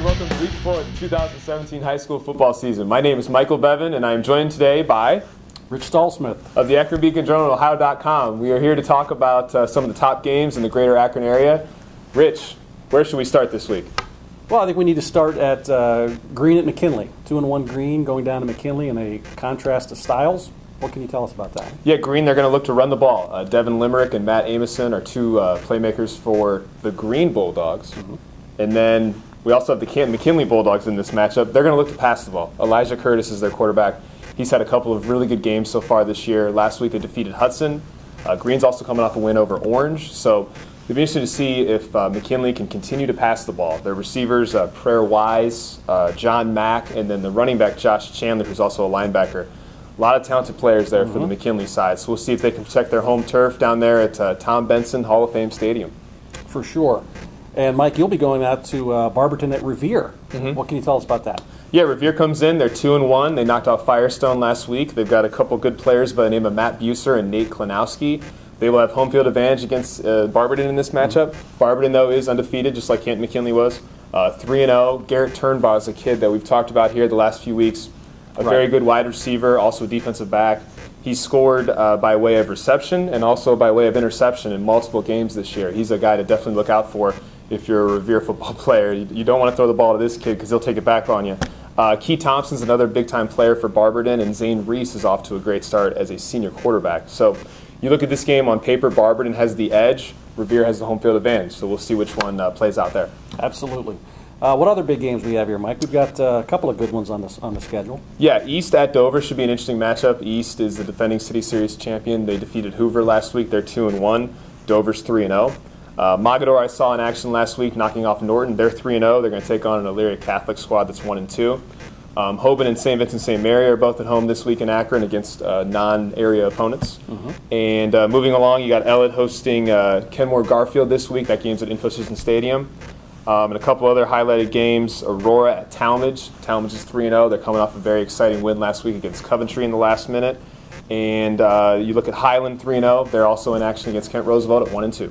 welcome to week 4 of the 2017 high school football season. My name is Michael Beaven, and I am joined today by Rich Stallsmith of the Akron Beacon Journal, Ohio.com. We are here to talk about some of the top games in the greater Akron area. Rich, where should we start this week? Well, I think we need to start at Greene at McKinley. 2-1 Greene going down to McKinley in a contrast to styles. What can you tell us about that? Yeah, Greene, they're going to look to run the ball. Devin Limerick and Matt Amison are two playmakers for the Greene Bulldogs. Mm-hmm. And then we also have the McKinley Bulldogs in this matchup. They're going to look to pass the ball. Elijah Curtis is their quarterback. He's had a couple of really good games so far this year. Last week they defeated Hudson. Greene's also coming off a win over Orange. So it'll be interesting to see if McKinley can continue to pass the ball. Their receivers, Prayer Wise, John Mack, and then the running back, Josh Chandler, who's also a linebacker. A lot of talented players there for the McKinley side. So we'll see if they can protect their home turf down there at Tom Benson Hall of Fame Stadium. For sure. And, Mike, you'll be going out to Barberton at Revere. What can you tell us about that? Yeah, Revere comes in. They're 2-1. They knocked off Firestone last week. They've got a couple good players by the name of Matt Buser and Nate Klanowski. They will have home field advantage against Barberton in this matchup. Barberton, though, is undefeated, just like Canton McKinley was. 3-0. Garrett Turnbaugh is a kid that we've talked about here the last few weeks. A very good wide receiver, also a defensive back. He's scored by way of reception and also by way of interception in multiple games this year. He's a guy to definitely look out for if you're a Revere football player. You don't want to throw the ball to this kid because he'll take it back on you. Key Thompson's another big-time player for Barberton, and Zane Reese is off to a great start as a senior quarterback. So you look at this game on paper, Barberton has the edge, Revere has the home field advantage. So we'll see which one plays out there. Absolutely. What other big games we have here, Mike? We've got a couple of good ones on the schedule. Yeah, East at Dover should be an interesting matchup. East is the defending City Series champion. They defeated Hoover last week. They're 2-1. Dover's 3-0. Mogador I saw in action last week knocking off Norton. They're 3-0. They're going to take on an Elyria Catholic squad that's 1-2. Hoban and St. Vincent St. Mary are both at home this week in Akron against non-area opponents. And moving along, you got Ellet hosting Kenmore Garfield this week. That game's at InfoCitizen Stadium. And a couple other highlighted games. Aurora at Talmadge. Talmadge is 3-0. They're coming off a very exciting win last week against Coventry in the last minute. And you look at Highland 3-0. They're also in action against Kent Roosevelt at 1-2.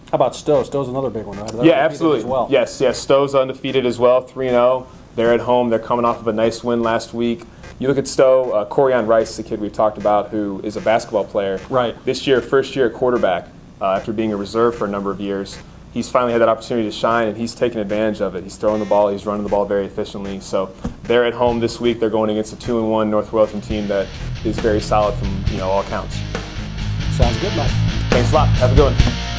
How about Stowe? Stowe's another big one, right? Yeah, absolutely. As well. Yes. Stowe's undefeated as well, 3-0. They're at home. They're coming off of a nice win last week. You look at Stowe, Corian Rice, the kid we've talked about, who is a basketball player. Right. This year, first year at quarterback, after being a reserve for a number of years. He's finally had that opportunity to shine, and he's taken advantage of it. He's throwing the ball. He's running the ball very efficiently. So they're at home this week. They're going against a 2-1 North Royalton team that is very solid from all accounts. Sounds good, Mike. Thanks a lot. Have a good one.